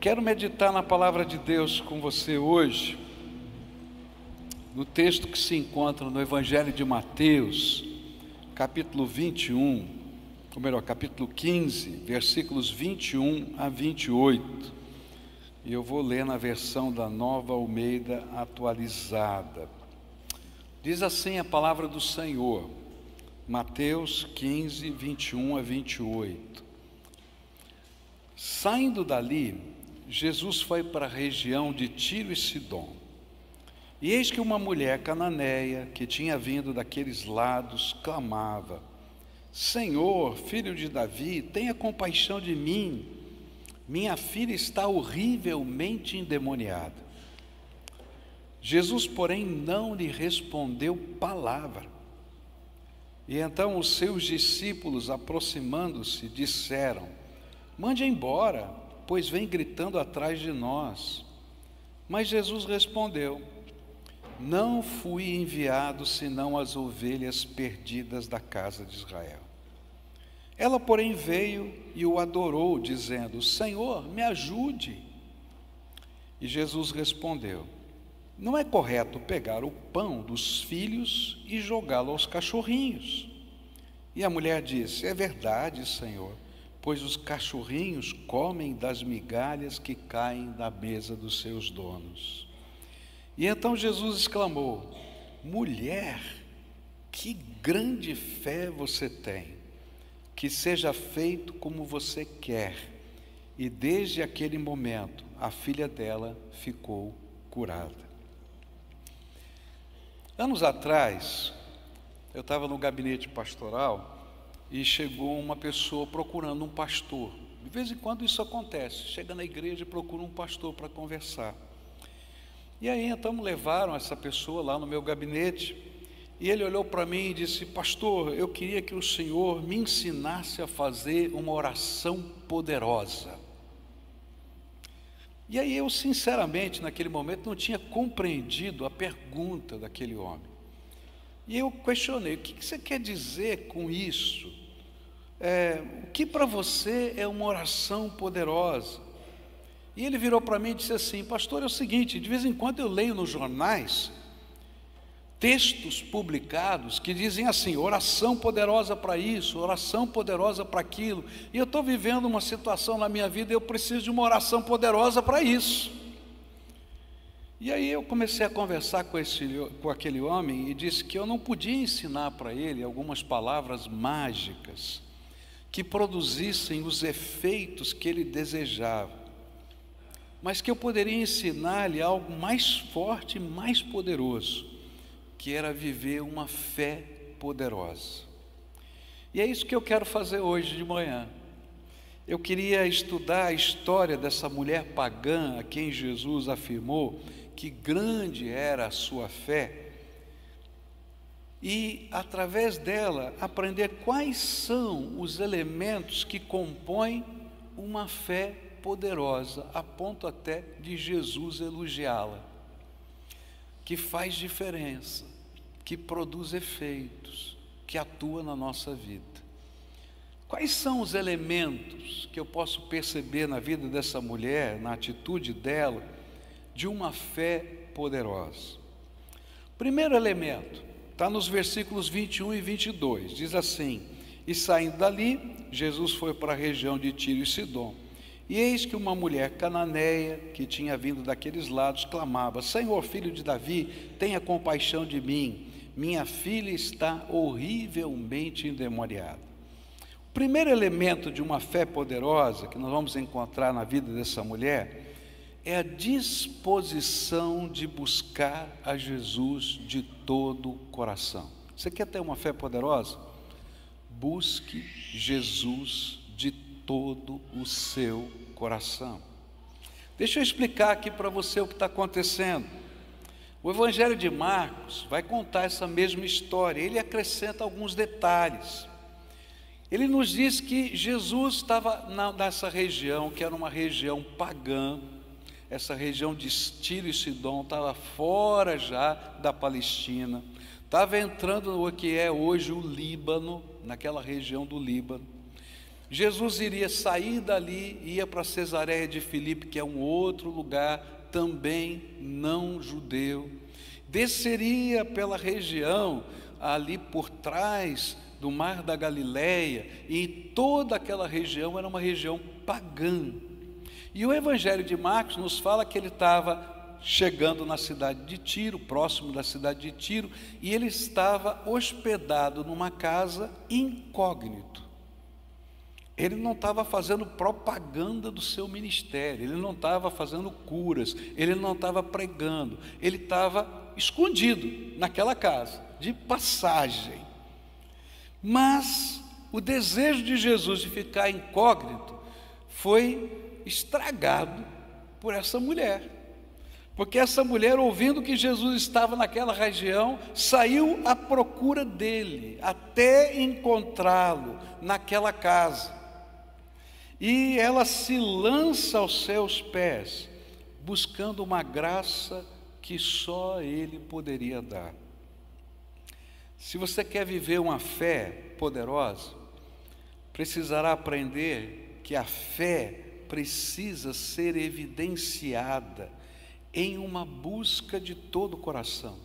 Quero meditar na palavra de Deus com você hoje, no texto que se encontra no Evangelho de Mateus, capítulo 21, ou melhor, capítulo 15, versículos 21 a 28. E eu vou ler na versão da Nova Almeida atualizada. Diz assim a palavra do Senhor, Mateus 15, 21 a 28. Saindo dali, Jesus foi para a região de Tiro e Sidom. E eis que uma mulher cananeia, que tinha vindo daqueles lados, clamava: Senhor, filho de Davi, tenha compaixão de mim. Minha filha está horrivelmente endemoniada. Jesus, porém, não lhe respondeu palavra. E então os seus discípulos, aproximando-se, disseram: Mande embora, pois vem gritando atrás de nós. Mas Jesus respondeu: Não fui enviado senão as ovelhas perdidas da casa de Israel. Ela, porém, veio e o adorou, dizendo: Senhor, me ajude. E Jesus respondeu: Não é correto pegar o pão dos filhos e jogá-lo aos cachorrinhos. E a mulher disse: É verdade, Senhor, pois os cachorrinhos comem das migalhas que caem da mesa dos seus donos. E então Jesus exclamou: Mulher, que grande fé você tem! Que seja feito como você quer. E desde aquele momento, a filha dela ficou curada. Anos atrás, eu estava no gabinete pastoral e chegou uma pessoa procurando um pastor. De vez em quando isso acontece, chega na igreja e procura um pastor para conversar. E aí então levaram essa pessoa lá no meu gabinete, e ele olhou para mim e disse: Pastor, eu queria que o senhor me ensinasse a fazer uma oração poderosa. E aí eu, sinceramente, naquele momento, não tinha compreendido a pergunta daquele homem. E eu questionei: o que você quer dizer com isso? O que para você é uma oração poderosa? E ele virou para mim e disse assim: Pastor, é o seguinte, de vez em quando eu leio nos jornais textos publicados que dizem assim: oração poderosa para isso, oração poderosa para aquilo. E eu estou vivendo uma situação na minha vida e eu preciso de uma oração poderosa para isso. E aí eu comecei a conversar com aquele homem e disse que eu não podia ensinar para ele algumas palavras mágicas que produzissem os efeitos que ele desejava, mas que eu poderia ensinar-lhe algo mais forte e mais poderoso, que era viver uma fé poderosa. E é isso que eu quero fazer hoje de manhã. Eu queria estudar a história dessa mulher pagã a quem Jesus afirmou que grande era a sua fé, e através dela aprender quais são os elementos que compõem uma fé poderosa, a ponto até de Jesus elogiá-la, que faz diferença, que produz efeitos, que atua na nossa vida. Quais são os elementos que eu posso perceber na vida dessa mulher, na atitude dela, de uma fé poderosa? Primeiro elemento está nos versículos 21 e 22, diz assim: E saindo dali, Jesus foi para a região de Tiro e Sidom. E eis que uma mulher cananeia, que tinha vindo daqueles lados, clamava: Senhor, filho de Davi, tenha compaixão de mim, minha filha está horrivelmente endemoniada. O primeiro elemento de uma fé poderosa que nós vamos encontrar na vida dessa mulher é a disposição de buscar a Jesus de todo o coração. Você quer ter uma fé poderosa? Busque Jesus de todo o seu coração. Deixa eu explicar aqui para você o que está acontecendo. O Evangelho de Marcos vai contar essa mesma história, ele acrescenta alguns detalhes. Ele nos diz que Jesus estava nessa região, que era uma região pagã. Essa região de Tiro e Sidom estava fora já da Palestina, estava entrando no que é hoje o Líbano, naquela região do Líbano. Jesus iria sair dali, ia para Cesareia de Filipe, que é um outro lugar também não judeu, desceria pela região ali por trás do Mar da Galileia, e toda aquela região era uma região pagã. E o Evangelho de Marcos nos fala que ele estava chegando na cidade de Tiro, próximo da cidade de Tiro, e ele estava hospedado numa casa incógnito. Ele não estava fazendo propaganda do seu ministério, ele não estava fazendo curas, ele não estava pregando, ele estava escondido naquela casa, de passagem. Mas o desejo de Jesus de ficar incógnito foi estragado por essa mulher. Porque essa mulher, ouvindo que Jesus estava naquela região, saiu à procura dele, até encontrá-lo naquela casa. E ela se lança aos seus pés, buscando uma graça que só ele poderia dar. Se você quer viver uma fé poderosa, precisará aprender que a fé precisa ser evidenciada em uma busca de todo o coração,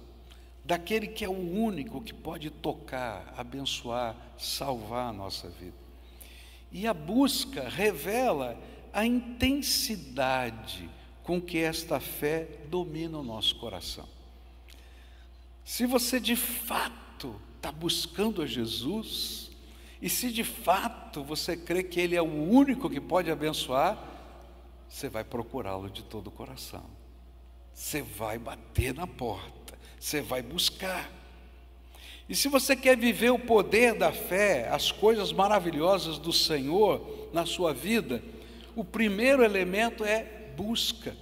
daquele que é o único que pode tocar, abençoar, salvar a nossa vida. E a busca revela a intensidade com que esta fé domina o nosso coração. Se você de fato está buscando a Jesus, e se de fato você crê que Ele é o único que pode abençoar, você vai procurá-lo de todo o coração. Você vai bater na porta, você vai buscar. E se você quer viver o poder da fé, as coisas maravilhosas do Senhor na sua vida, o primeiro elemento é busca.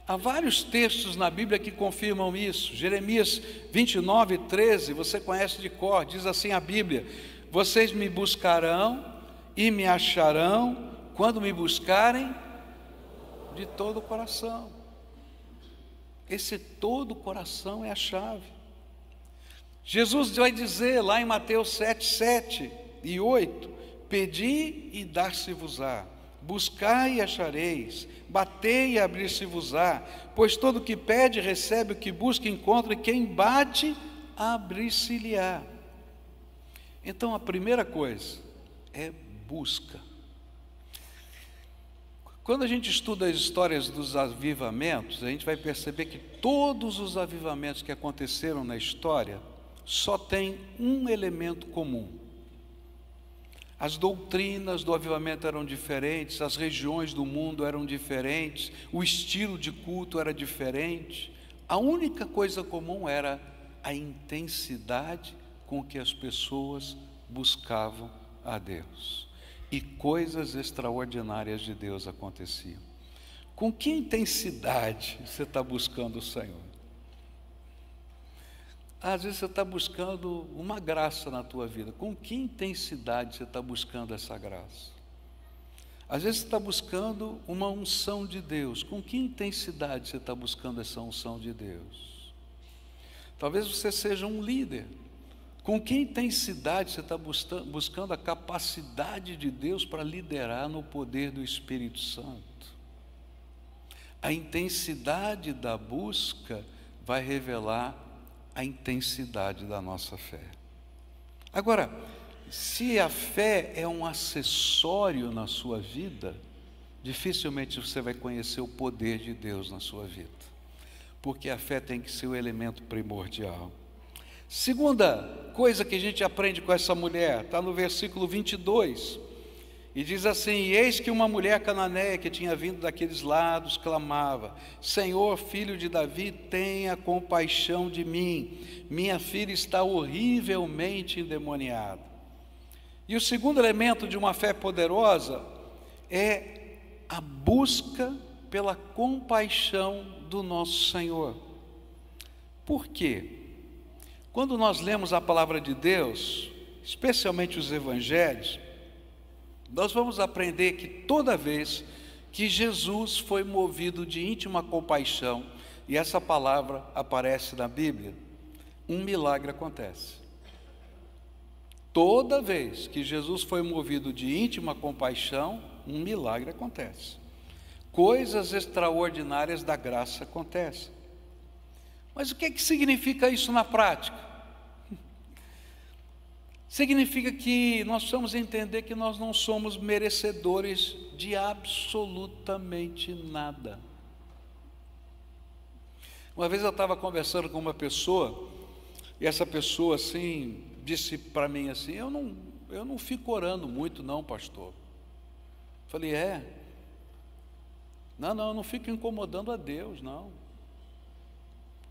Há vários textos na Bíblia que confirmam isso. Jeremias 29:13, você conhece de cor, diz assim a Bíblia: vocês me buscarão e me acharão quando me buscarem de todo o coração. Esse todo o coração é a chave. Jesus vai dizer lá em Mateus 7 e 8: pedi e dar-se-vos-á, buscai e achareis, batei e abrir-se-vos-á, pois todo o que pede recebe, o que busca encontra, e quem bate, abrir-se-lhe-á. Então a primeira coisa é busca. Quando a gente estuda as histórias dos avivamentos, a gente vai perceber que todos os avivamentos que aconteceram na história só tem um elemento comum. As doutrinas do avivamento eram diferentes, as regiões do mundo eram diferentes, o estilo de culto era diferente. A única coisa comum era a intensidade com que as pessoas buscavam a Deus. E coisas extraordinárias de Deus aconteciam. Com que intensidade você está buscando o Senhor? Às vezes você está buscando uma graça na tua vida. Com que intensidade você está buscando essa graça? Às vezes você está buscando uma unção de Deus. Com que intensidade você está buscando essa unção de Deus? Talvez você seja um líder. Com que intensidade você está buscando a capacidade de Deus para liderar no poder do Espírito Santo? A intensidade da busca vai revelar a intensidade da nossa fé. Agora, se a fé é um acessório na sua vida, dificilmente você vai conhecer o poder de Deus na sua vida, porque a fé tem que ser o elemento primordial. Segunda coisa que a gente aprende com essa mulher, está no versículo 22, e diz assim: eis que uma mulher cananeia que tinha vindo daqueles lados clamava: Senhor, filho de Davi, tenha compaixão de mim, minha filha está horrivelmente endemoniada. E o segundo elemento de uma fé poderosa é a busca pela compaixão do nosso Senhor. Por quê? Quando nós lemos a palavra de Deus, especialmente os evangelhos, nós vamos aprender que toda vez que Jesus foi movido de íntima compaixão, e essa palavra aparece na Bíblia, um milagre acontece. Toda vez que Jesus foi movido de íntima compaixão, um milagre acontece. Coisas extraordinárias da graça acontecem. Mas o que significa isso na prática? Significa que nós precisamos entender que nós não somos merecedores de absolutamente nada. Uma vez eu estava conversando com uma pessoa, e essa pessoa assim, disse para mim assim, eu não fico orando muito não, pastor. Falei, Não, eu não fico incomodando a Deus, não.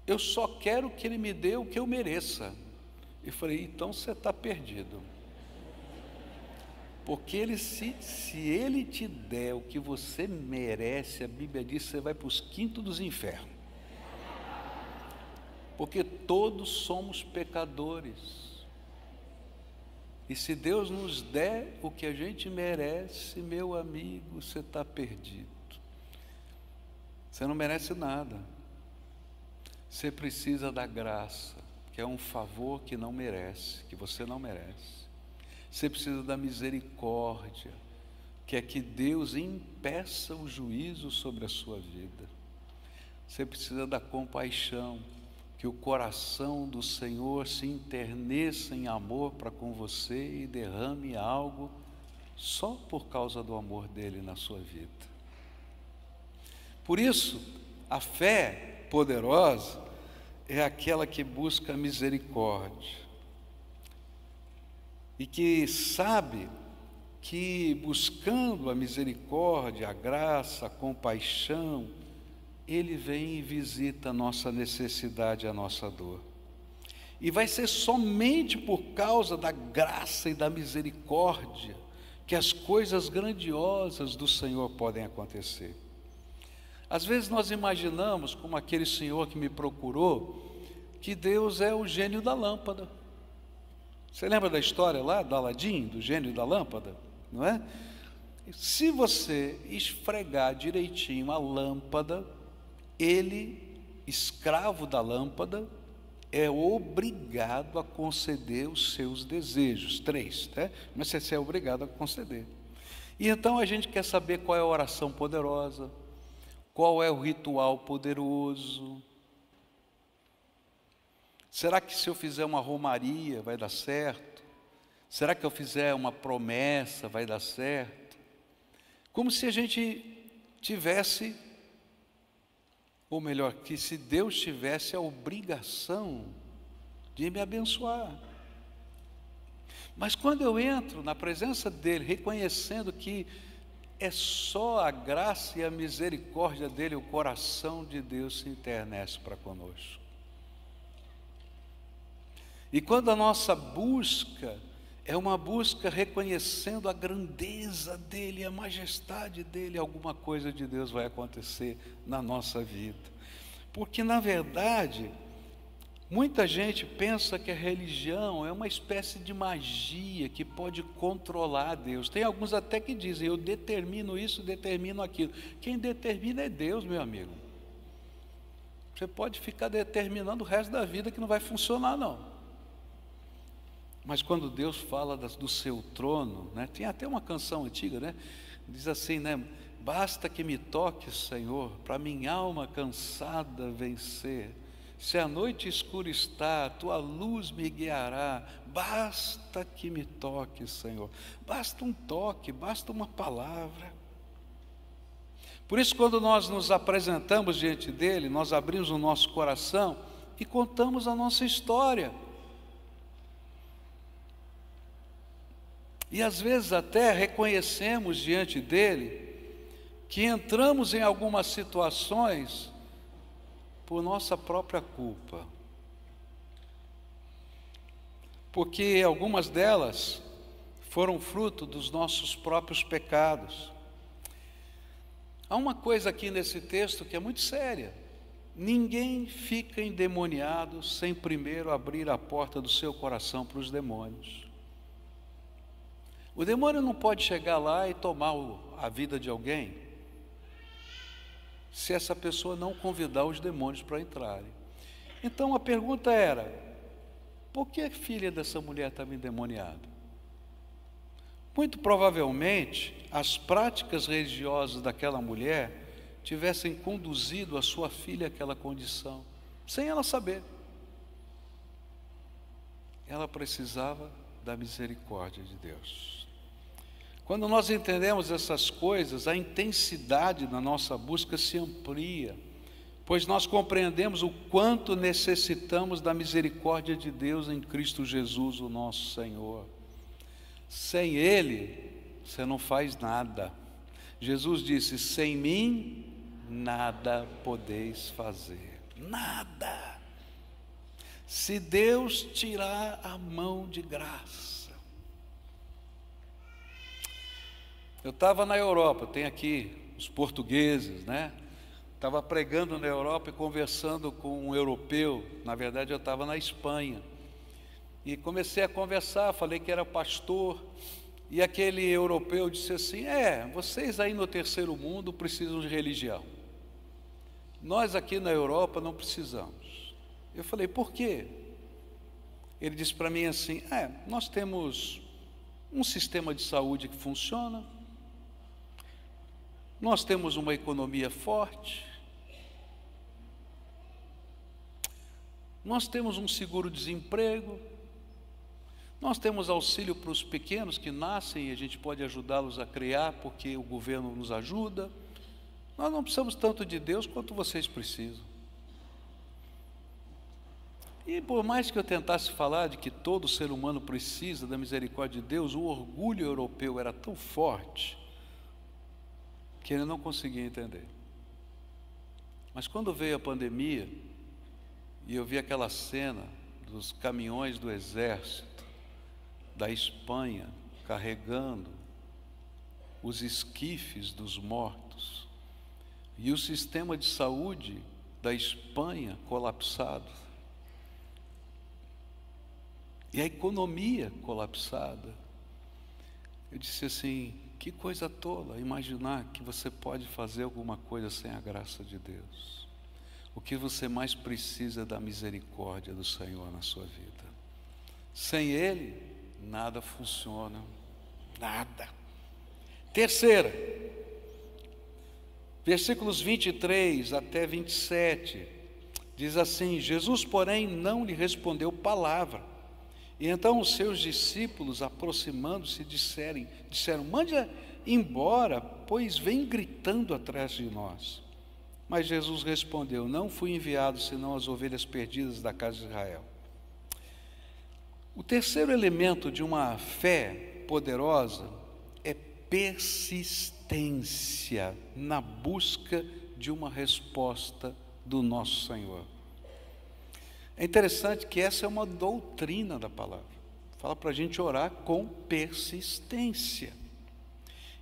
Eu só quero que Ele me dê o que eu mereça. Eu falei, então você está perdido. Porque se Ele te der o que você merece, a Bíblia diz que você vai para os quintos dos infernos. Porque todos somos pecadores. E se Deus nos der o que a gente merece, meu amigo, você está perdido. Você não merece nada. Você precisa da graça, que é um favor que não merece, que você não merece. Você precisa da misericórdia, que é que Deus impeça o juízo sobre a sua vida. Você precisa da compaixão, que o coração do Senhor se enterneça em amor para com você e derrame algo só por causa do amor dele na sua vida. Por isso, a fé poderosa é aquela que busca a misericórdia e que sabe que buscando a misericórdia, a graça, a compaixão, Ele vem e visita a nossa necessidade, a nossa dor. E vai ser somente por causa da graça e da misericórdia que as coisas grandiosas do Senhor podem acontecer. Às vezes nós imaginamos, como aquele senhor que me procurou, que Deus é o gênio da lâmpada. Você lembra da história lá do Aladim, do gênio da lâmpada? Não é? Se você esfregar direitinho a lâmpada, ele, escravo da lâmpada, é obrigado a conceder os seus desejos. 3, né? Mas você é obrigado a conceder. E então a gente quer saber qual é a oração poderosa, qual é o ritual poderoso. Será que se eu fizer uma romaria vai dar certo? Será que eu fizer uma promessa vai dar certo? Como se a gente tivesse, ou melhor, que se Deus tivesse a obrigação de me abençoar. Mas quando eu entro na presença dEle, reconhecendo que é só a graça e a misericórdia dEle, o coração de Deus se internece para conosco. E quando a nossa busca é uma busca reconhecendo a grandeza dEle, a majestade dEle, alguma coisa de Deus vai acontecer na nossa vida. Porque, na verdade, muita gente pensa que a religião é uma espécie de magia que pode controlar Deus. Tem alguns até que dizem, eu determino isso, determino aquilo. Quem determina é Deus, meu amigo. Você pode ficar determinando o resto da vida que não vai funcionar, não. Mas quando Deus fala do seu trono, né, tem até uma canção antiga, né, diz assim, né, basta que me toques, Senhor, para minha alma cansada vencer. Se a noite escura está, tua luz me guiará. Basta que me toques, Senhor. Basta um toque, basta uma palavra. Por isso, quando nós nos apresentamos diante dele, nós abrimos o nosso coração e contamos a nossa história. E às vezes até reconhecemos diante dele que entramos em algumas situações por nossa própria culpa. Porque algumas delas foram fruto dos nossos próprios pecados. Há uma coisa aqui nesse texto que é muito séria. Ninguém fica endemoniado sem primeiro abrir a porta do seu coração para os demônios. O demônio não pode chegar lá e tomar a vida de alguém se essa pessoa não convidar os demônios para entrarem. Então a pergunta era, por que a filha dessa mulher estava endemoniada? Muito provavelmente, as práticas religiosas daquela mulher tivessem conduzido a sua filha àquela condição, sem ela saber. Ela precisava da misericórdia de Deus. Quando nós entendemos essas coisas, a intensidade da nossa busca se amplia, pois nós compreendemos o quanto necessitamos da misericórdia de Deus em Cristo Jesus, o nosso Senhor. Sem Ele, você não faz nada. Jesus disse: sem mim, nada podeis fazer. Nada. Se Deus tirar a mão de graça. Eu estava na Europa, tem aqui os portugueses, né? Estava pregando na Europa e conversando com um europeu. Na verdade, eu estava na Espanha. E comecei a conversar, falei que era pastor. E aquele europeu disse assim: vocês aí no terceiro mundo precisam de religião. Nós aqui na Europa não precisamos. Eu falei: por quê? Ele disse para mim assim: nós temos um sistema de saúde que funciona, nós temos uma economia forte, nós temos um seguro-desemprego, nós temos auxílio para os pequenos que nascem e a gente pode ajudá-los a criar porque o governo nos ajuda. Nós não precisamos tanto de Deus quanto vocês precisam. E por mais que eu tentasse falar de que todo ser humano precisa da misericórdia de Deus, o orgulho europeu era tão forte que ele não conseguia entender. Mas quando veio a pandemia e eu vi aquela cena dos caminhões do exército da Espanha carregando os esquifes dos mortos e o sistema de saúde da Espanha colapsado e a economia colapsada, eu disse assim: que coisa tola imaginar que você pode fazer alguma coisa sem a graça de Deus. O que você mais precisa é da misericórdia do Senhor na sua vida. Sem Ele, nada funciona, nada. Terceira, versículos 23 até 27, diz assim: Jesus, porém, não lhe respondeu palavra. E então os seus discípulos, aproximando-se, disseram: mande embora, pois vem gritando atrás de nós. Mas Jesus respondeu: não fui enviado senão as ovelhas perdidas da casa de Israel. O terceiro elemento de uma fé poderosa é persistência na busca de uma resposta do nosso Senhor. É interessante que essa é uma doutrina da palavra. Fala para a gente orar com persistência.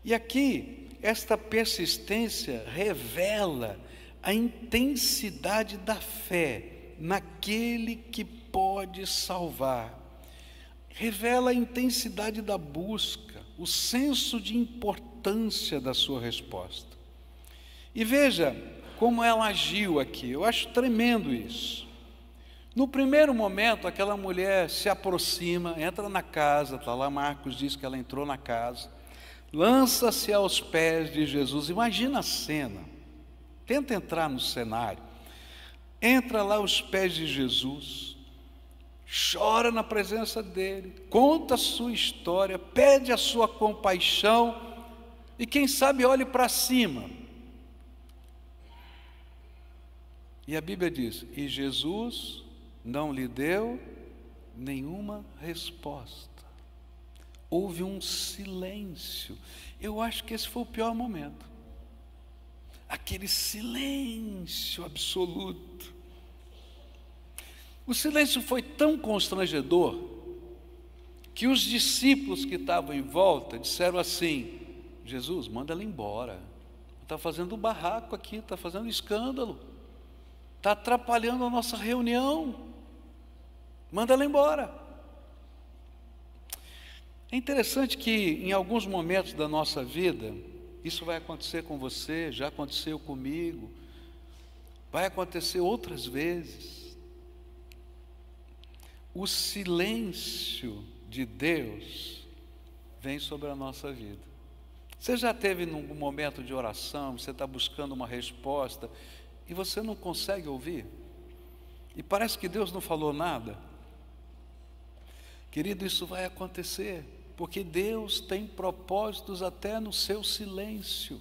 E aqui, esta persistência revela a intensidade da fé naquele que pode salvar. Revela a intensidade da busca, o senso de importância da sua resposta. E veja como ela agiu aqui. Eu acho tremendo isso. No primeiro momento, aquela mulher se aproxima, entra na casa, está lá, Marcos diz que ela entrou na casa, lança-se aos pés de Jesus. Imagina a cena, tenta entrar no cenário, entra lá aos pés de Jesus, chora na presença dele, conta a sua história, pede a sua compaixão e quem sabe olhe para cima. E a Bíblia diz: e Jesus não lhe deu nenhuma resposta. Houve um silêncio. Eu acho que esse foi o pior momento. Aquele silêncio absoluto. O silêncio foi tão constrangedor que os discípulos que estavam em volta disseram assim: Jesus, manda ela embora. Está fazendo barraco aqui, está fazendo escândalo, está atrapalhando a nossa reunião. Manda ela embora. É interessante que em alguns momentos da nossa vida, isso vai acontecer com você, já aconteceu comigo, vai acontecer outras vezes. O silêncio de Deus vem sobre a nossa vida. Você já teve num momento de oração, você está buscando uma resposta e você não consegue ouvir? E parece que Deus não falou nada? Querido, isso vai acontecer, porque Deus tem propósitos até no seu silêncio.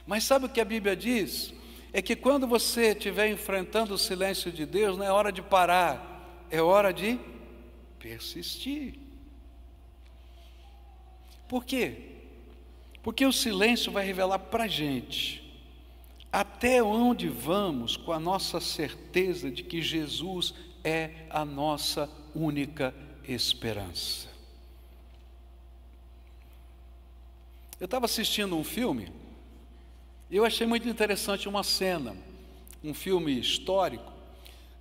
Mas sabe o que a Bíblia diz? É que quando você estiver enfrentando o silêncio de Deus, não é hora de parar, é hora de persistir. Por quê? Porque o silêncio vai revelar para a gente até onde vamos com a nossa certeza de que Jesus é a nossa única esperança. Eu estava assistindo um filme e eu achei muito interessante uma cena, um filme histórico,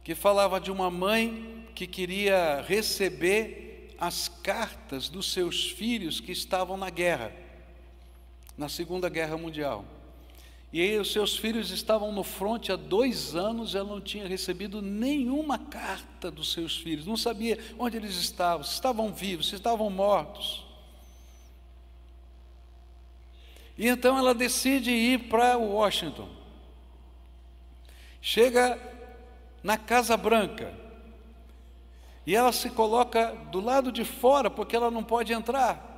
que falava de uma mãe que queria receber as cartas dos seus filhos que estavam na guerra, na Segunda Guerra Mundial. E aí os seus filhos estavam no fronte há 2 anos, ela não tinha recebido nenhuma carta dos seus filhos, não sabia onde eles estavam, se estavam vivos, se estavam mortos. E então ela decide ir para Washington. Chega na Casa Branca, e ela se coloca do lado de fora, porque ela não pode entrar.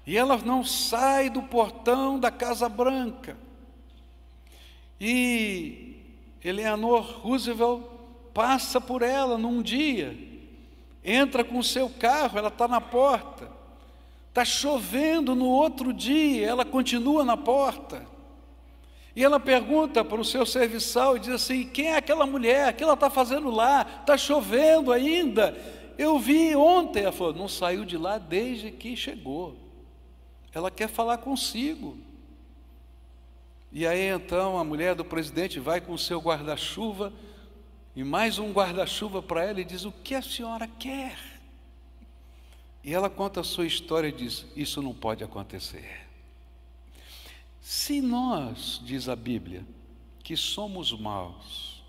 E ela não sai do portão da Casa Branca. E Eleanor Roosevelt passa por ela num dia, entra com o seu carro, ela está na porta, está chovendo no outro dia, ela continua na porta, e ela pergunta para o seu serviçal e diz assim: quem é aquela mulher? O que ela está fazendo lá? Está chovendo ainda, eu vi ontem. Ela falou: não saiu de lá desde que chegou, ela quer falar consigo. E aí então a mulher do presidente vai com o seu guarda-chuva, e mais um guarda-chuva para ela, e diz: o que a senhora quer? E ela conta a sua história e diz: isso não pode acontecer. Se nós, diz a Bíblia, que somos maus,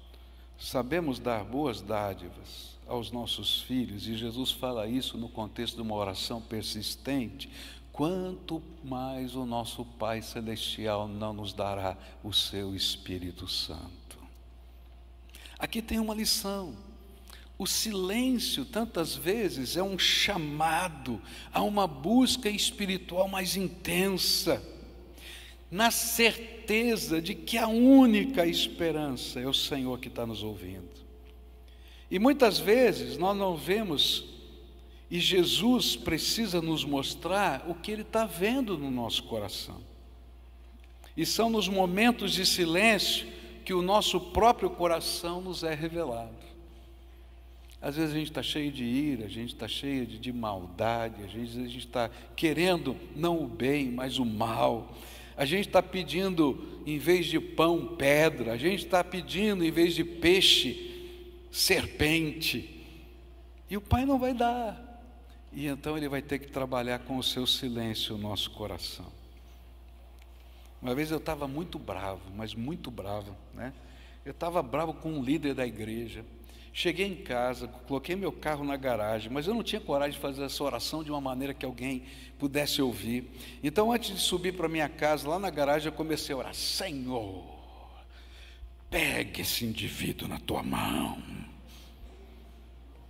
sabemos dar boas dádivas aos nossos filhos, e Jesus fala isso no contexto de uma oração persistente, quanto mais o nosso Pai Celestial não nos dará o seu Espírito Santo. Aqui tem uma lição. O silêncio, tantas vezes, é um chamado a uma busca espiritual mais intensa, na certeza de que a única esperança é o Senhor que está nos ouvindo. E muitas vezes nós não vemos, e Jesus precisa nos mostrar o que Ele está vendo no nosso coração. E são nos momentos de silêncio que o nosso próprio coração nos é revelado. Às vezes a gente está cheio de ira, a gente está cheio de maldade, às vezes a gente está querendo não o bem, mas o mal. A gente está pedindo, em vez de pão, pedra. A gente está pedindo, em vez de peixe, serpente. E o Pai não vai dar. E então Ele vai ter que trabalhar com o seu silêncio o nosso coração. Uma vez eu estava muito bravo, mas muito bravo, né? Eu estava bravo com um líder da igreja. Cheguei em casa, coloquei meu carro na garagem, mas eu não tinha coragem de fazer essa oração de uma maneira que alguém pudesse ouvir. Então, antes de subir para minha casa, lá na garagem, eu comecei a orar: Senhor, pegue esse indivíduo na tua mão.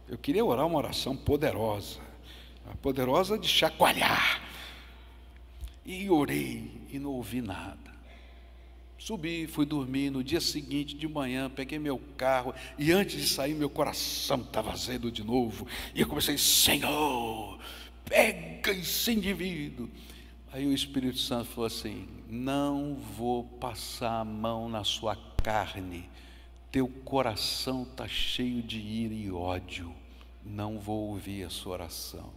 Eu queria orar uma oração poderosa, poderosa de chacoalhar. E orei e não ouvi nada. Subi, fui dormir. No dia seguinte, de manhã, peguei meu carro, e antes de sair, meu coração estava azedo de novo, e eu comecei: Senhor, pega esse indivíduo. Aí o Espírito Santo falou assim: não vou passar a mão na sua carne, teu coração está cheio de ira e ódio, não vou ouvir a sua oração.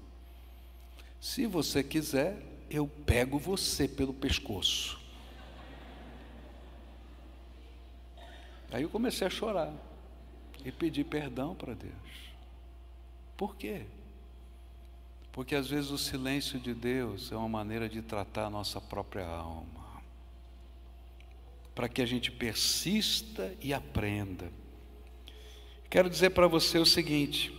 Se você quiser, eu pego você pelo pescoço. Aí eu comecei a chorar e pedir perdão para Deus. Por quê? Porque às vezes o silêncio de Deus é uma maneira de tratar a nossa própria alma, para que a gente persista e aprenda. Quero dizer para você o seguinte: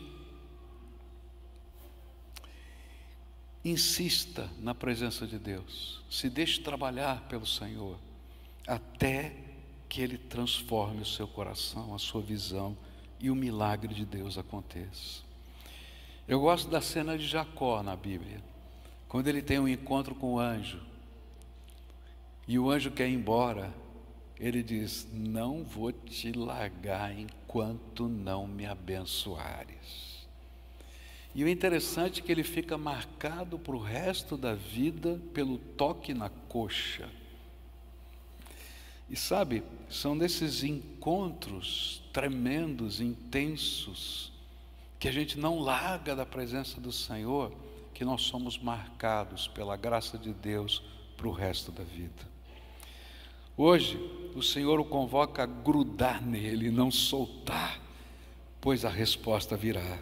insista na presença de Deus, se deixe trabalhar pelo Senhor, até que Ele transforme o seu coração, a sua visão, e o milagre de Deus aconteça. Eu gosto da cena de Jacó na Bíblia, quando ele tem um encontro com o anjo, e o anjo quer ir embora, ele diz: não vou te largar enquanto não me abençoares. E o interessante é que ele fica marcado para o resto da vida pelo toque na coxa. E sabe, são nesses encontros tremendos, intensos, que a gente não larga da presença do Senhor, que nós somos marcados pela graça de Deus para o resto da vida. Hoje, o Senhor o convoca a grudar nele, não soltar, pois a resposta virá.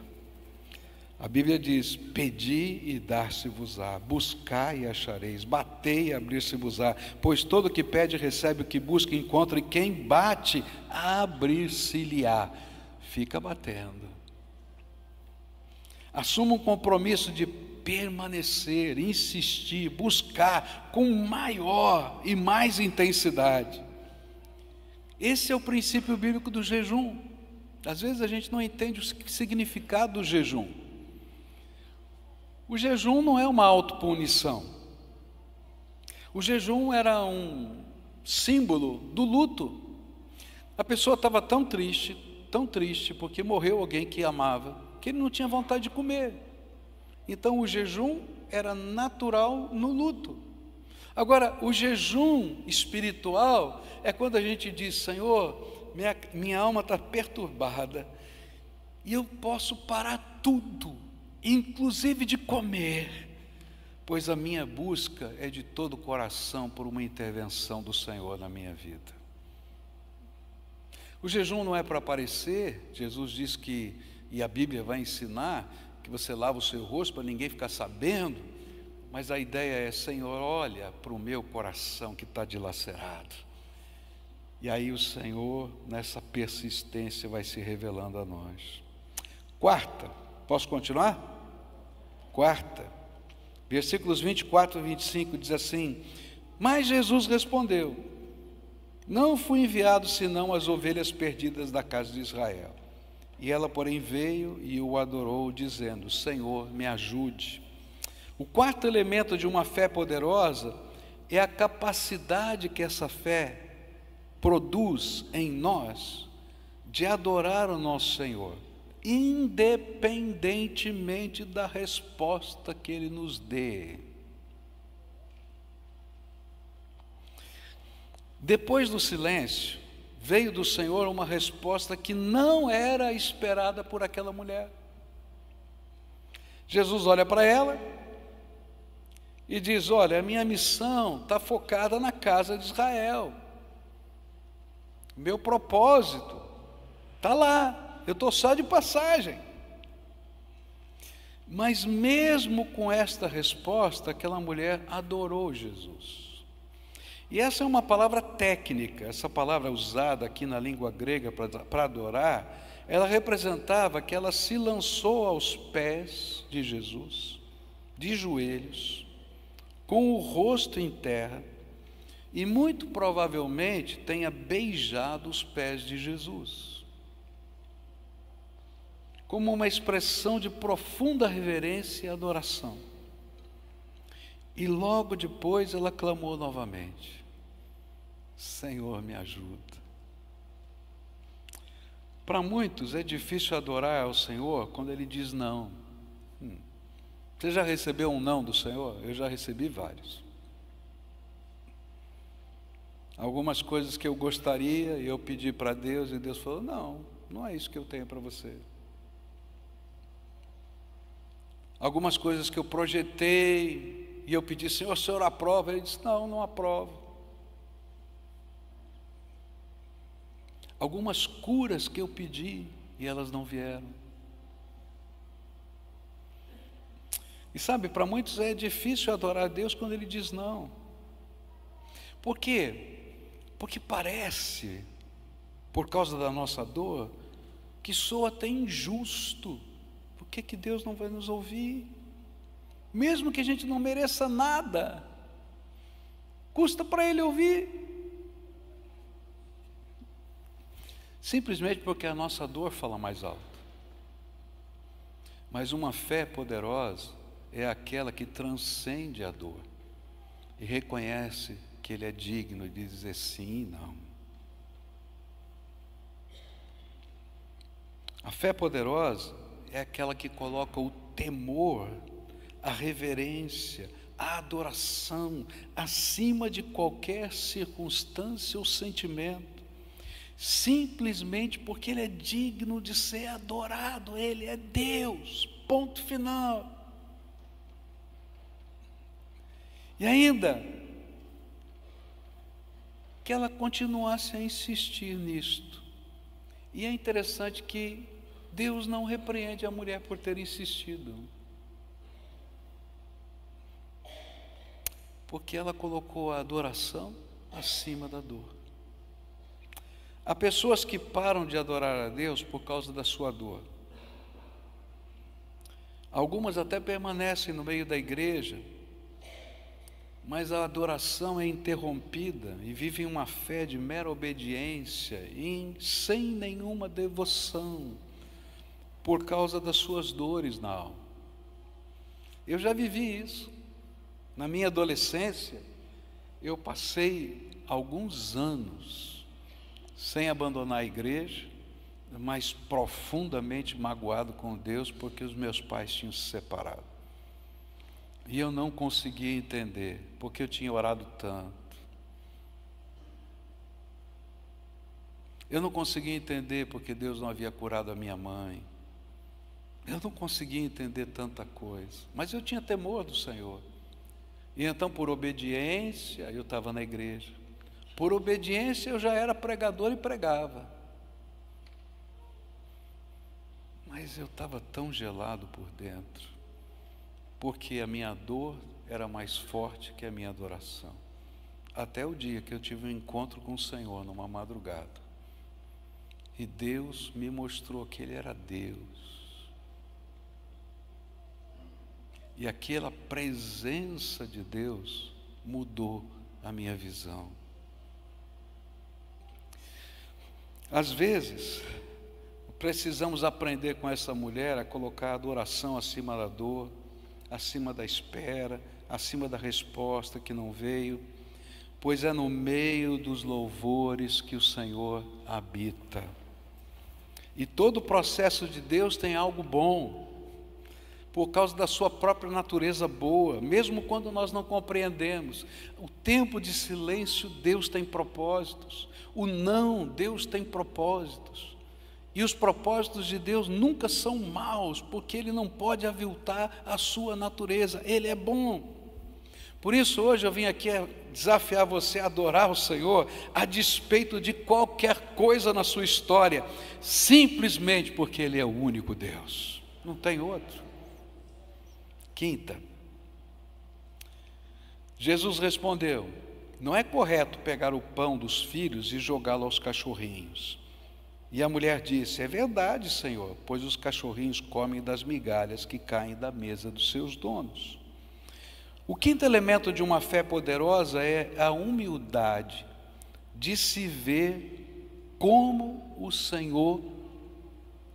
A Bíblia diz: pedi e dar-se-vos-á, buscai e achareis, batei e abrir-se-vos-á, pois todo o que pede recebe, o que busca encontra, e quem bate, abrir-se-lhe-á. Fica batendo. Assuma um compromisso de permanecer, insistir, buscar com maior e mais intensidade. Esse é o princípio bíblico do jejum. Às vezes a gente não entende o significado do jejum. O jejum não é uma autopunição. O jejum era um símbolo do luto. A pessoa estava tão triste, porque morreu alguém que amava, que ele não tinha vontade de comer. Então o jejum era natural no luto. Agora, o jejum espiritual é quando a gente diz: Senhor, minha alma está perturbada, e eu posso parar tudo, inclusive de comer, pois a minha busca é de todo o coração por uma intervenção do Senhor na minha vida. O jejum não é para aparecer. Jesus diz que, e a Bíblia vai ensinar, que você lava o seu rosto para ninguém ficar sabendo, mas a ideia é: Senhor, olha para o meu coração que está dilacerado. E aí o Senhor, nessa persistência, vai se revelando a nós. Quarta, posso continuar? Quarta, versículos 24 e 25 diz assim: mas Jesus respondeu: não fui enviado senão as ovelhas perdidas da casa de Israel. E ela, porém, veio e o adorou, dizendo: Senhor, me ajude. O quarto elemento de uma fé poderosa é a capacidade que essa fé produz em nós de adorar o nosso Senhor, independentemente da resposta que Ele nos dê. Depois do silêncio, veio do Senhor uma resposta que não era esperada por aquela mulher. Jesus olha para ela e diz: olha, a minha missão está focada na casa de Israel. Meu propósito está lá, eu estou só de passagem. Mas mesmo com esta resposta, aquela mulher adorou Jesus. E essa é uma palavra técnica. Essa palavra usada aqui na língua grega para adorar, ela representava que ela se lançou aos pés de Jesus, de joelhos, com o rosto em terra, e muito provavelmente tenha beijado os pés de Jesus, como uma expressão de profunda reverência e adoração. E logo depois ela clamou novamente: Senhor, me ajuda. Para muitos é difícil adorar ao Senhor quando Ele diz não. Você já recebeu um não do Senhor? Eu já recebi vários. Algumas coisas que eu gostaria e eu pedi para Deus, e Deus falou: não, não é isso que eu tenho para você. Algumas coisas que eu projetei e eu pedi: Senhor, o Senhor aprova? Ele disse: não, não aprovo. Algumas curas que eu pedi e elas não vieram. E sabe, para muitos é difícil adorar a Deus quando Ele diz não. Por quê? Porque parece, por causa da nossa dor, que soa até injusto. Por que Deus não vai nos ouvir? mesmo que a gente não mereça nada, custa para Ele ouvir, simplesmente porque a nossa dor fala mais alto. Mas uma fé poderosa é aquela que transcende a dor e reconhece que Ele é digno de dizer sim e não. A fé poderosa é aquela que coloca o temor, a reverência, a adoração acima de qualquer circunstância ou sentimento, simplesmente porque Ele é digno de ser adorado, Ele é Deus, ponto final. E ainda, que ela continuasse a insistir nisto. E é interessante que Deus não repreende a mulher por ter insistido, porque ela colocou a adoração acima da dor. Há pessoas que param de adorar a Deus por causa da sua dor. Algumas até permanecem no meio da igreja, mas a adoração é interrompida e vivem uma fé de mera obediência, sem nenhuma devoção, por causa das suas dores na alma. Eu já vivi isso. Na minha adolescência, eu passei alguns anos sem abandonar a igreja, mas profundamente magoado com Deus, porque os meus pais tinham se separado. E eu não conseguia entender, porque eu tinha orado tanto. Eu não conseguia entender porque Deus não havia curado a minha mãe. Eu não conseguia entender tanta coisa, mas eu tinha temor do Senhor. E então, por obediência, eu estava na igreja. Por obediência, eu já era pregador e pregava. Mas eu estava tão gelado por dentro, porque a minha dor era mais forte que a minha adoração. Até o dia que eu tive um encontro com o Senhor numa madrugada. E Deus me mostrou que Ele era Deus. E aquela presença de Deus mudou a minha visão. Às vezes, precisamos aprender com essa mulher a colocar a adoração acima da dor, acima da espera, acima da resposta que não veio, pois é no meio dos louvores que o Senhor habita. E todo o processo de Deus tem algo bom, por causa da sua própria natureza boa, mesmo quando nós não compreendemos. O tempo de silêncio, Deus tem propósitos. O não, Deus tem propósitos. E os propósitos de Deus nunca são maus, porque Ele não pode aviltar a sua natureza, Ele é bom. Por isso hoje eu vim aqui desafiar você a adorar o Senhor, a despeito de qualquer coisa na sua história, simplesmente porque Ele é o único Deus, não tem outro. Quinta, Jesus respondeu: não é correto pegar o pão dos filhos e jogá-lo aos cachorrinhos. E a mulher disse: é verdade, Senhor, pois os cachorrinhos comem das migalhas que caem da mesa dos seus donos. O quinto elemento de uma fé poderosa é a humildade de se ver como o Senhor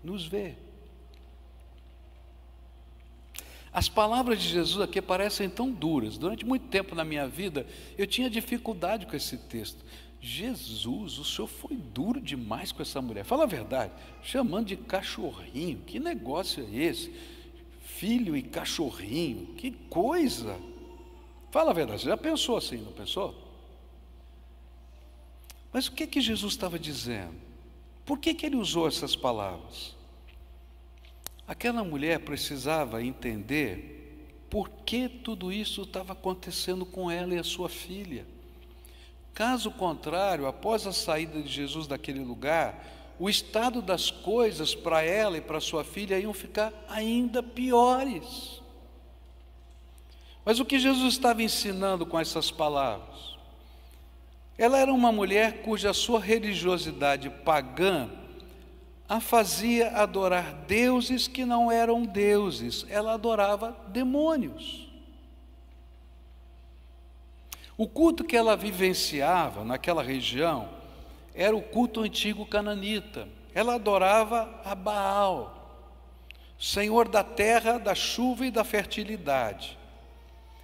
nos vê. As palavras de Jesus aqui parecem tão duras. Durante muito tempo na minha vida, eu tinha dificuldade com esse texto. Jesus, o Senhor foi duro demais com essa mulher. Fala a verdade, chamando de cachorrinho. Que negócio é esse? Filho e cachorrinho, que coisa. Fala a verdade, você já pensou assim, não pensou? Mas o que Jesus estava dizendo? Por que Ele usou essas palavras? Aquela mulher precisava entender por que tudo isso estava acontecendo com ela e a sua filha. Caso contrário, após a saída de Jesus daquele lugar, o estado das coisas para ela e para sua filha iam ficar ainda piores. Mas o que Jesus estava ensinando com essas palavras? Ela era uma mulher cuja sua religiosidade pagã a fazia adorar deuses que não eram deuses, ela adorava demônios. O culto que ela vivenciava naquela região era o culto antigo cananita. Ela adorava a Baal, Senhor da terra, da chuva e da fertilidade.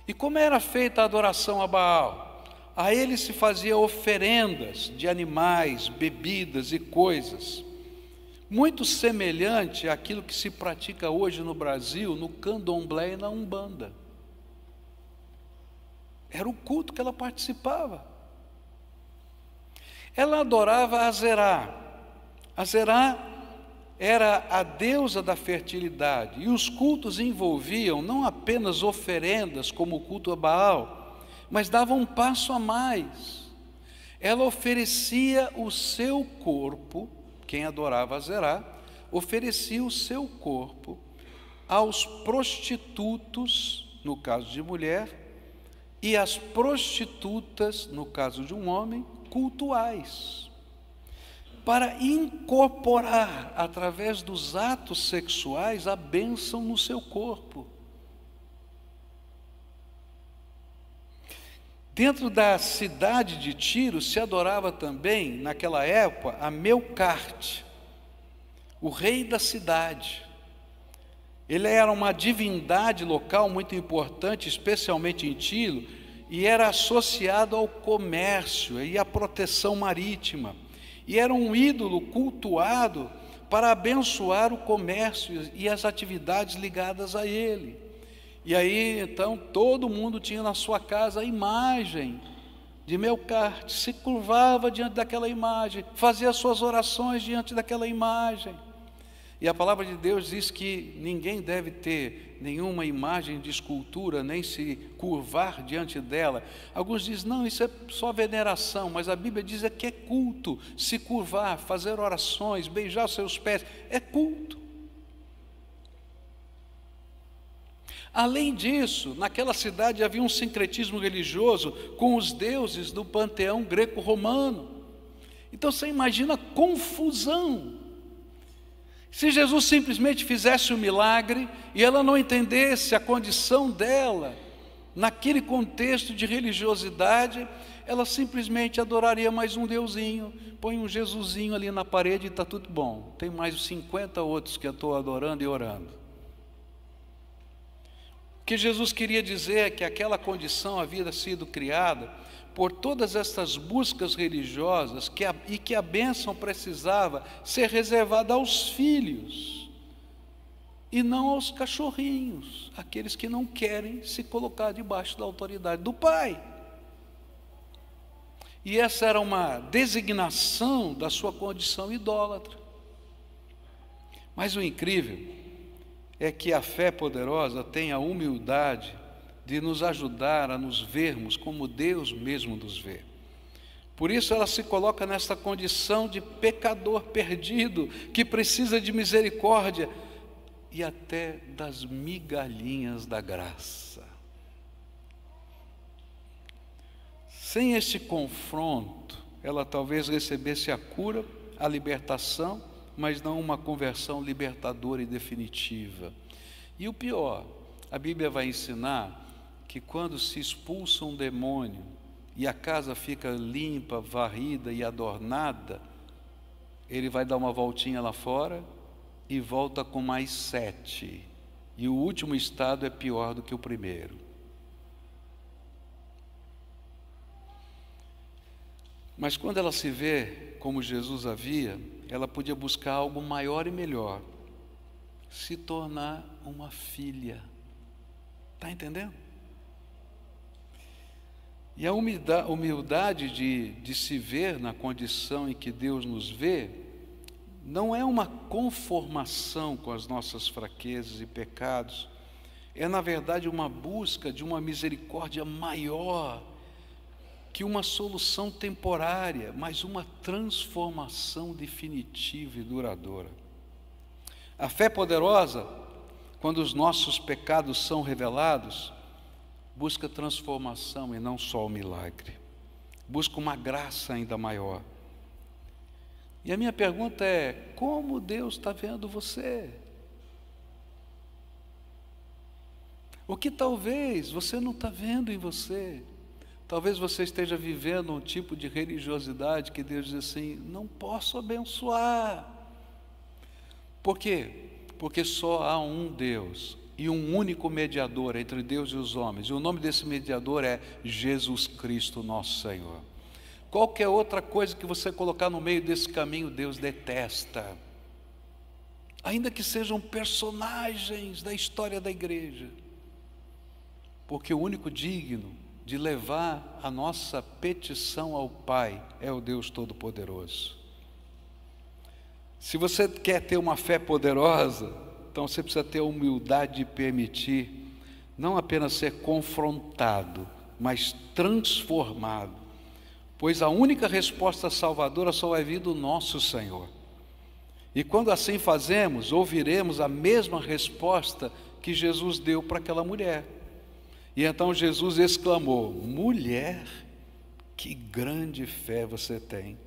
E como era feita a adoração a Baal? A ele se fazia oferendas de animais, bebidas e coisas, muito semelhante àquilo que se pratica hoje no Brasil, no candomblé e na umbanda. Era o culto que ela participava. Ela adorava Azerá. Azerá era a deusa da fertilidade, e os cultos envolviam não apenas oferendas, como o culto a Baal, mas davam um passo a mais. Ela oferecia o seu corpo, quem adorava Azerá, oferecia o seu corpo aos prostitutos, no caso de mulher, e às prostitutas, no caso de um homem, cultuais, para incorporar, através dos atos sexuais, a bênção no seu corpo. Dentro da cidade de Tiro se adorava também, naquela época, a Melcarte, o rei da cidade. Ele era uma divindade local muito importante, especialmente em Tiro, e era associado ao comércio e à proteção marítima. E era um ídolo cultuado para abençoar o comércio e as atividades ligadas a ele. E aí, então, todo mundo tinha na sua casa a imagem de Melcarte, se curvava diante daquela imagem, fazia suas orações diante daquela imagem. E a palavra de Deus diz que ninguém deve ter nenhuma imagem de escultura, nem se curvar diante dela. Alguns dizem, não, isso é só veneração, mas a Bíblia diz que é culto, se curvar, fazer orações, beijar seus pés, é culto. Além disso, naquela cidade havia um sincretismo religioso com os deuses do panteão greco-romano. Então você imagina a confusão. Se Jesus simplesmente fizesse o milagre e ela não entendesse a condição dela, naquele contexto de religiosidade, ela simplesmente adoraria mais um deusinho, põe um Jesusinho ali na parede e está tudo bom. Tem mais 50 outros que eu estou adorando e orando. O que Jesus queria dizer é que aquela condição havia sido criada por todas estas buscas religiosas e que a bênção precisava ser reservada aos filhos e não aos cachorrinhos, aqueles que não querem se colocar debaixo da autoridade do Pai. E essa era uma designação da sua condição idólatra. Mas o incrível é que a fé poderosa tem a humildade de nos ajudar a nos vermos como Deus mesmo nos vê. Por isso ela se coloca nesta condição de pecador perdido, que precisa de misericórdia e até das migalhinhas da graça. Sem este confronto, ela talvez recebesse a cura, a libertação, mas não uma conversão libertadora e definitiva. E o pior, a Bíblia vai ensinar que quando se expulsa um demônio e a casa fica limpa, varrida e adornada, ele vai dar uma voltinha lá fora e volta com mais 7. E o último estado é pior do que o primeiro. Mas quando ela se vê como Jesus havia, ela podia buscar algo maior e melhor, se tornar uma filha. Está entendendo? E a humildade de se ver na condição em que Deus nos vê, não é uma conformação com as nossas fraquezas e pecados, é na verdade uma busca de uma misericórdia maior, que uma solução temporária, mas uma transformação definitiva e duradoura. A fé poderosa, quando os nossos pecados são revelados, busca transformação e não só o milagre. Busca uma graça ainda maior. E a minha pergunta é, como Deus está vendo você? O que talvez você não está vendo em você? Talvez você esteja vivendo um tipo de religiosidade que Deus diz assim: não posso abençoar. Por quê? Porque só há um Deus e um único mediador entre Deus e os homens. E o nome desse mediador é Jesus Cristo, nosso Senhor. Qualquer outra coisa que você colocar no meio desse caminho, Deus detesta. Ainda que sejam personagens da história da igreja. Porque o único digno de levar a nossa petição ao Pai é o Deus Todo-Poderoso. Se você quer ter uma fé poderosa, então você precisa ter a humildade de permitir não apenas ser confrontado, mas transformado. Pois a única resposta salvadora só vai vir do nosso Senhor. E quando assim fazemos, ouviremos a mesma resposta que Jesus deu para aquela mulher. E então Jesus exclamou: mulher, que grande fé você tem,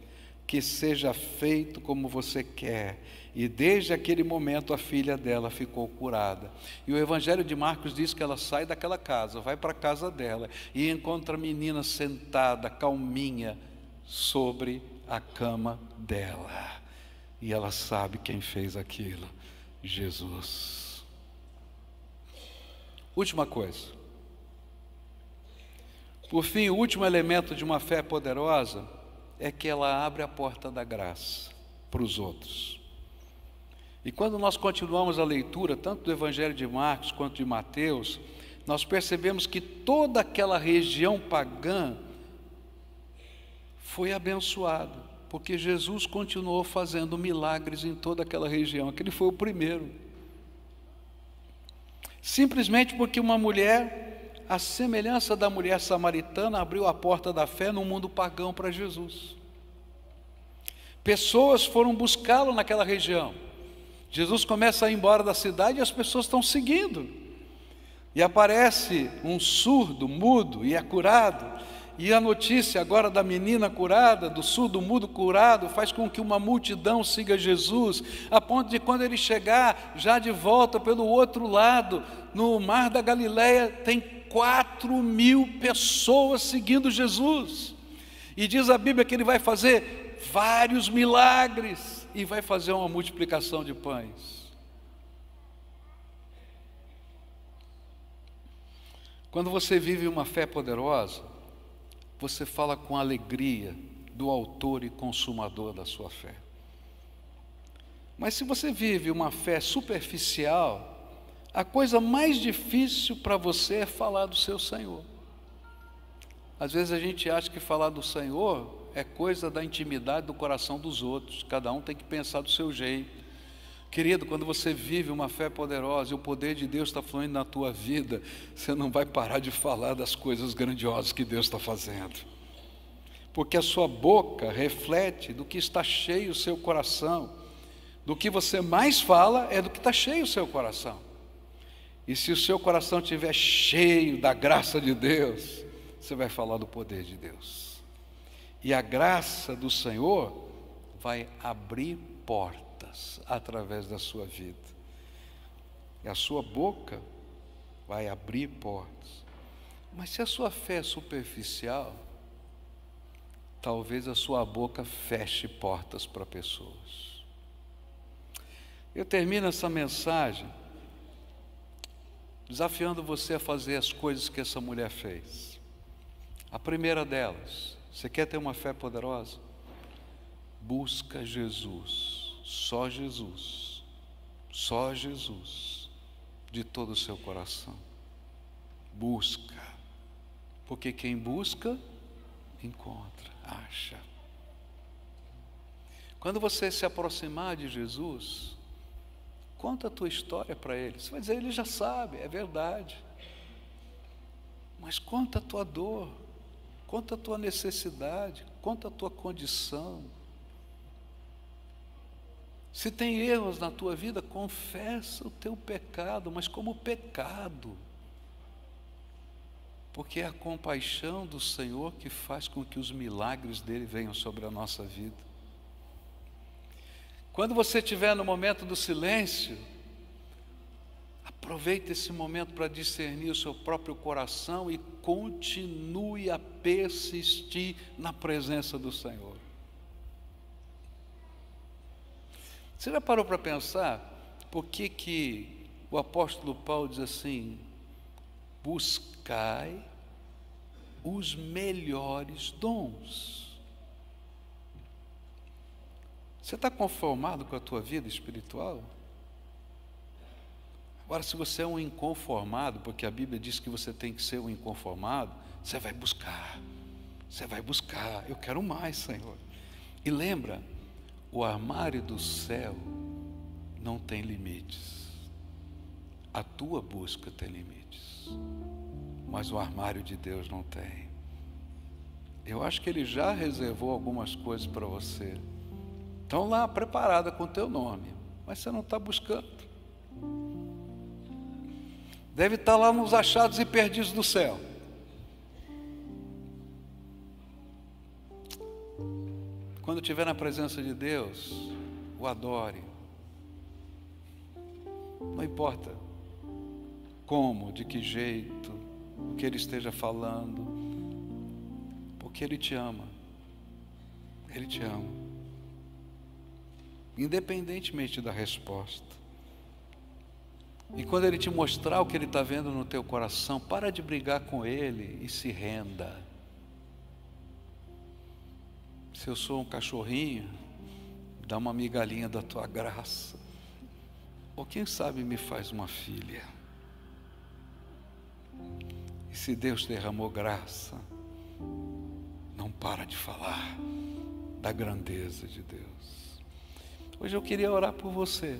que seja feito como você quer. E desde aquele momento a filha dela ficou curada. E o Evangelho de Marcos diz que ela sai daquela casa, vai para a casa dela e encontra a menina sentada, calminha, sobre a cama dela. E ela sabe quem fez aquilo: Jesus. Última coisa. Por fim, o último elemento de uma fé poderosa é que ela abre a porta da graça para os outros. E quando nós continuamos a leitura, tanto do Evangelho de Marcos quanto de Mateus, nós percebemos que toda aquela região pagã foi abençoada, porque Jesus continuou fazendo milagres em toda aquela região. Aquele foi o primeiro. Simplesmente porque uma mulher, à semelhança da mulher samaritana, abriu a porta da fé no mundo pagão para Jesus. Pessoas foram buscá-lo naquela região. Jesus começa a ir embora da cidade e as pessoas estão seguindo. E aparece um surdo, mudo, e é curado. E a notícia agora da menina curada, do surdo, mudo curado, faz com que uma multidão siga Jesus, a ponto de quando ele chegar já de volta pelo outro lado, no mar da Galileia, tem 4.000 pessoas seguindo Jesus. E diz a Bíblia que ele vai fazer vários milagres e vai fazer uma multiplicação de pães. Quando você vive uma fé poderosa, você fala com alegria do autor e consumador da sua fé. Mas se você vive uma fé superficial, a coisa mais difícil para você é falar do seu Senhor. Às vezes a gente acha que falar do Senhor é coisa da intimidade do coração dos outros. Cada um tem que pensar do seu jeito. Querido, quando você vive uma fé poderosa e o poder de Deus está fluindo na tua vida, você não vai parar de falar das coisas grandiosas que Deus está fazendo. Porque a sua boca reflete do que está cheio o seu coração. Do que você mais fala é do que está cheio o seu coração. E se o seu coração estiver cheio da graça de Deus, você vai falar do poder de Deus. E a graça do Senhor vai abrir portas através da sua vida. E a sua boca vai abrir portas. Mas se a sua fé é superficial, talvez a sua boca feche portas para pessoas. Eu termino essa mensagem desafiando você a fazer as coisas que essa mulher fez. A primeira delas: você quer ter uma fé poderosa? Busca Jesus, só Jesus, de todo o seu coração. Busca, porque quem busca, encontra, acha. Quando você se aproximar de Jesus, conta a tua história para ele. Você vai dizer: ele já sabe, é verdade. Mas conta a tua dor, conta a tua necessidade, conta a tua condição. Se tem erros na tua vida, confessa o teu pecado, mas como pecado. Porque é a compaixão do Senhor que faz com que os milagres dele venham sobre a nossa vida. Quando você estiver no momento do silêncio, Aproveite esse momento para discernir o seu próprio coração e continue a persistir na presença do Senhor. Você já parou para pensar por que o apóstolo Paulo diz assim: buscai os melhores dons? Você está conformado com a tua vida espiritual? Agora, se você é um inconformado, porque a Bíblia diz que você tem que ser um inconformado, você vai buscar, eu quero mais, Senhor. E lembra, o armário do céu não tem limites, a tua busca tem limites, mas o armário de Deus não tem. Eu acho que Ele já reservou algumas coisas para você, estão lá preparadas com o teu nome, mas você não está buscando. Deve estar lá nos achados e perdidos do céu. Quando estiver na presença de Deus, o adore. Não importa como, de que jeito, o que Ele esteja falando, porque Ele te ama. Ele te ama. Independentemente da resposta. E quando Ele te mostrar o que Ele está vendo no teu coração, para de brigar com Ele e se renda. Se eu sou um cachorrinho, dá uma migalhinha da tua graça. Ou quem sabe me faz uma filha. E se Deus derramou graça, não para de falar da grandeza de Deus. Hoje eu queria orar por você.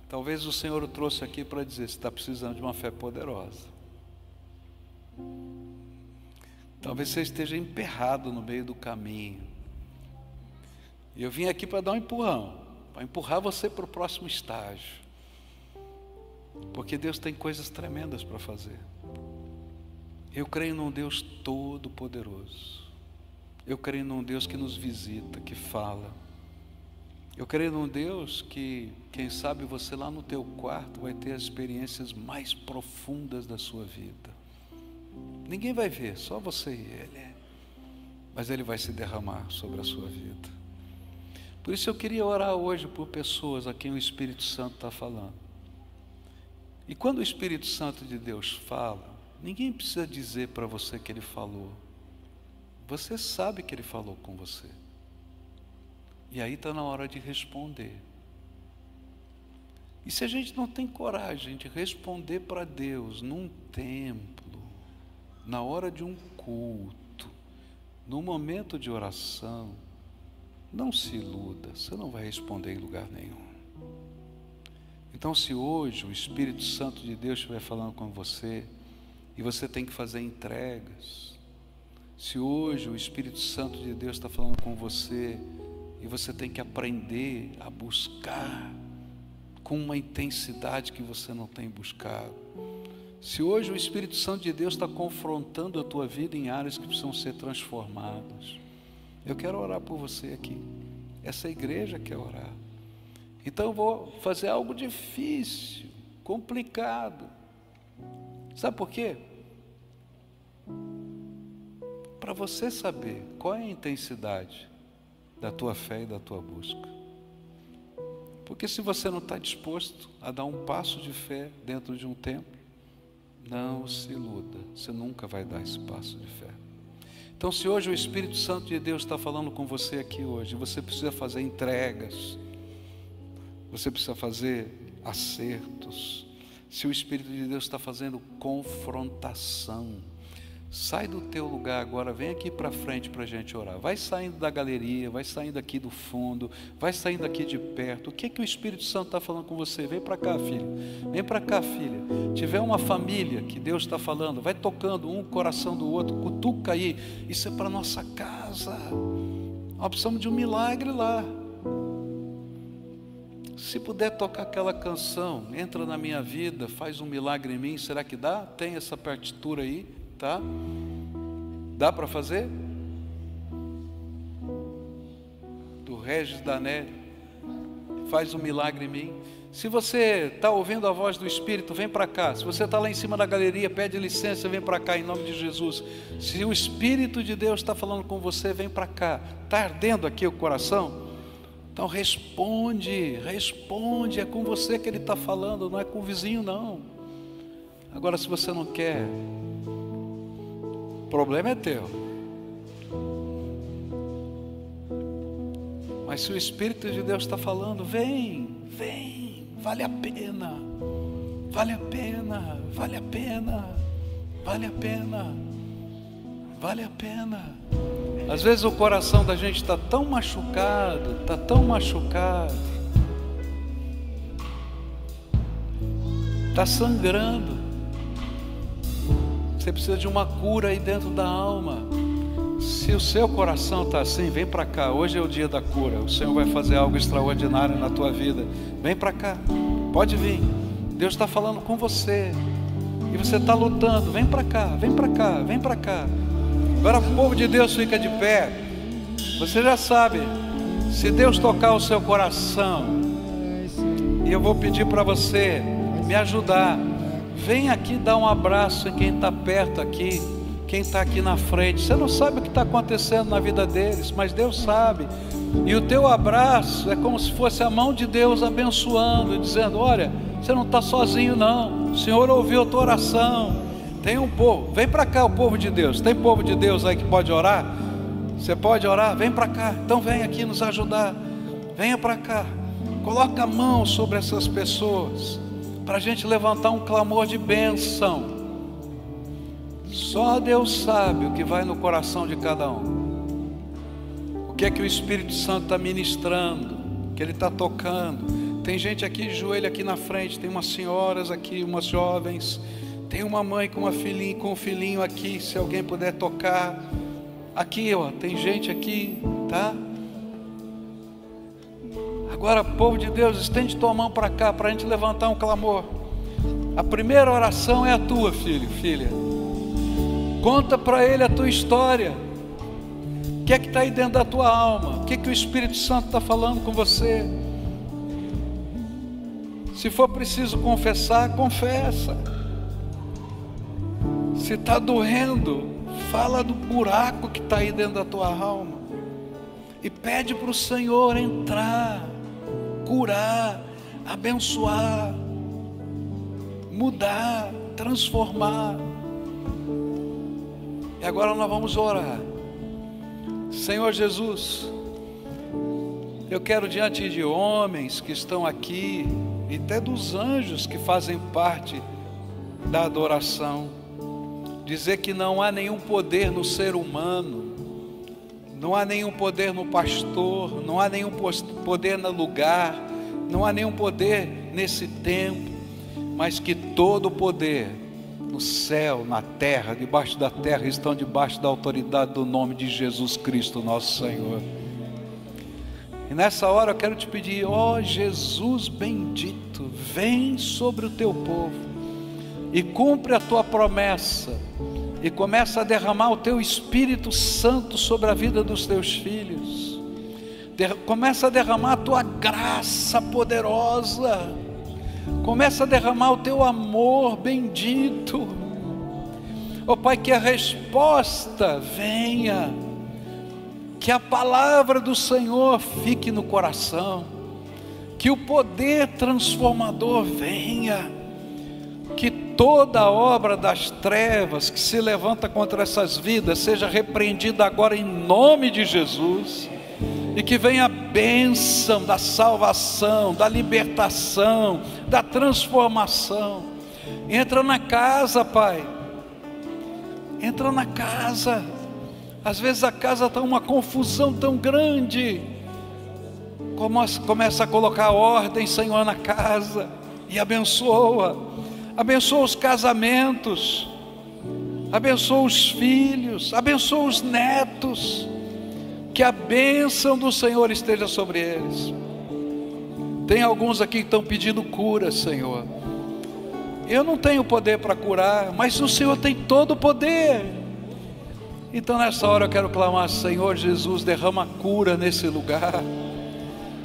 Talvez o Senhor o trouxe aqui para dizer: você está precisando de uma fé poderosa. Talvez você esteja emperrado no meio do caminho. E eu vim aqui para dar um empurrão, para empurrar você para o próximo estágio. Porque Deus tem coisas tremendas para fazer. Eu creio num Deus todo-poderoso. Eu creio num Deus que nos visita, que fala. Eu creio num Deus que, quem sabe, você lá no teu quarto vai ter as experiências mais profundas da sua vida. Ninguém vai ver, só você e Ele. Mas Ele vai se derramar sobre a sua vida. Por isso eu queria orar hoje por pessoas a quem o Espírito Santo está falando. E quando o Espírito Santo de Deus fala, ninguém precisa dizer para você que Ele falou. Você sabe que Ele falou com você. E aí está na hora de responder. E se a gente não tem coragem de responder para Deus num templo, na hora de um culto, num momento de oração, não se iluda, você não vai responder em lugar nenhum. Então, se hoje o Espírito Santo de Deus estiver falando com você, e você tem que fazer entregas, se hoje o Espírito Santo de Deus está falando com você, e você tem que aprender a buscar com uma intensidade que você não tem buscado. Se hoje o Espírito Santo de Deus está confrontando a tua vida em áreas que precisam ser transformadas, eu quero orar por você aqui. Essa igreja quer orar. Então eu vou fazer algo difícil, complicado. Sabe por quê? Para você saber qual é a intensidade da tua fé e da tua busca. Porque se você não está disposto a dar um passo de fé dentro de um templo, não se iluda, você nunca vai dar esse passo de fé. Então, se hoje o Espírito Santo de Deus está falando com você aqui hoje, você precisa fazer entregas, você precisa fazer acertos. Se o Espírito de Deus está fazendo confrontação, sai do teu lugar agora, vem aqui para frente para a gente orar. Vai saindo da galeria, vai saindo aqui do fundo, vai saindo aqui de perto. O que o Espírito Santo está falando com você? Vem para cá, filho. Vem para cá, filha. Tiver uma família que Deus está falando, vai tocando um coração do outro, cutuca aí. Isso é para nossa casa. Nós precisamos de um milagre lá. Se puder tocar aquela canção, entra na minha vida, faz um milagre em mim, será que dá? Tem essa partitura aí, tá? Dá para fazer? Do Regis Danelli, faz um milagre em mim. Se você está ouvindo a voz do Espírito, vem para cá. Se você está lá em cima da galeria, pede licença, vem para cá em nome de Jesus. Se o Espírito de Deus está falando com você, vem para cá. Está ardendo aqui o coração? Então responde, é com você que Ele está falando, não é com o vizinho não. Agora se você não quer, o problema é teu. Mas se o Espírito de Deus está falando, vem, vale a pena, vale a pena, vale a pena, vale a pena, vale a pena. Às vezes o coração da gente está tão machucado, está sangrando. Você precisa de uma cura aí dentro da alma. Se o seu coração está assim, vem para cá. Hoje é o dia da cura. O Senhor vai fazer algo extraordinário na tua vida. Vem para cá, pode vir. Deus está falando com você e você está lutando. Vem para cá, vem para cá, vem para cá. Agora o povo de Deus fica de pé. Você já sabe, se Deus tocar o seu coração, e eu vou pedir para você me ajudar, vem aqui dar um abraço em quem está perto aqui, quem está aqui na frente. Você não sabe o que está acontecendo na vida deles, mas Deus sabe. E o teu abraço é como se fosse a mão de Deus abençoando, dizendo: olha, você não está sozinho não, o Senhor ouviu a tua oração. Tem um povo, vem para cá, o povo de Deus. Tem povo de Deus aí que pode orar? Você pode orar? Vem para cá. Então vem aqui nos ajudar. Venha para cá. Coloca a mão sobre essas pessoas, para a gente levantar um clamor de bênção. Só Deus sabe o que vai no coração de cada um. O que é que o Espírito Santo está ministrando, que Ele está tocando. Tem gente aqui de joelho aqui na frente, tem umas senhoras aqui, umas jovens. Tem uma mãe com um filhinho aqui, se alguém puder tocar. Aqui, ó, tem gente aqui, tá? Agora, povo de Deus, estende tua mão para cá, para a gente levantar um clamor. A primeira oração é a tua, filho, filha. Conta para Ele a tua história. O que é que está aí dentro da tua alma? O que é que o Espírito Santo está falando com você? Se for preciso confessar, confessa. Se está doendo, fala do buraco que está aí dentro da tua alma e pede para o Senhor entrar, curar, abençoar, mudar, transformar. E agora nós vamos orar. Senhor Jesus, eu quero, diante de homens que estão aqui e até dos anjos que fazem parte da adoração, dizer que não há nenhum poder no ser humano, não há nenhum poder no pastor, não há nenhum poder no lugar, não há nenhum poder nesse tempo, mas que todo o poder no céu, na terra, debaixo da terra, estão debaixo da autoridade do nome de Jesus Cristo, nosso Senhor. E nessa hora eu quero te pedir, ó Jesus bendito, vem sobre o teu povo e cumpre a tua promessa, e começa a derramar o teu Espírito Santo sobre a vida dos teus filhos. Começa a derramar a tua graça poderosa, começa a derramar o teu amor bendito. Ó Pai, que a resposta venha, que a palavra do Senhor fique no coração, que o poder transformador venha, que toda obra das trevas que se levanta contra essas vidas seja repreendida agora em nome de Jesus, e que venha a bênção da salvação, da libertação, da transformação. Entra na casa, Pai, entra na casa. Às vezes a casa está uma confusão tão grande. Começa a colocar ordem, Senhor, na casa, e abençoa os casamentos, abençoa os filhos, abençoa os netos, que a bênção do Senhor esteja sobre eles. Tem alguns aqui que estão pedindo cura, Senhor. Eu não tenho poder para curar, mas o Senhor tem todo o poder. Então nessa hora eu quero clamar: Senhor Jesus, derrama cura nesse lugar,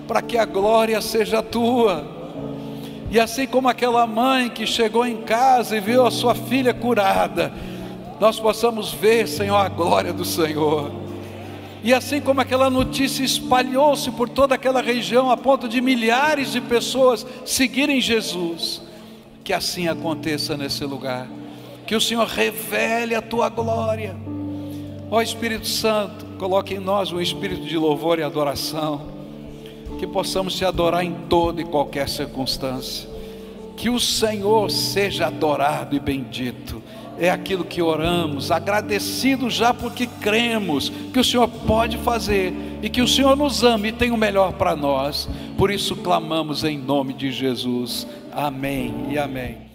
para que a glória seja tua, E assim como aquela mãe que chegou em casa e viu a sua filha curada, nós possamos ver, Senhor, a glória do Senhor. E assim como aquela notícia espalhou-se por toda aquela região, a ponto de milhares de pessoas seguirem Jesus, que assim aconteça nesse lugar. Que o Senhor revele a tua glória. Ó Espírito Santo, coloque em nós um espírito de louvor e adoração, que possamos te adorar em toda e qualquer circunstância. Que o Senhor seja adorado e bendito. É aquilo que oramos, agradecidos já porque cremos que o Senhor pode fazer e que o Senhor nos ama e tem o melhor para nós. Por isso clamamos em nome de Jesus. Amém e amém.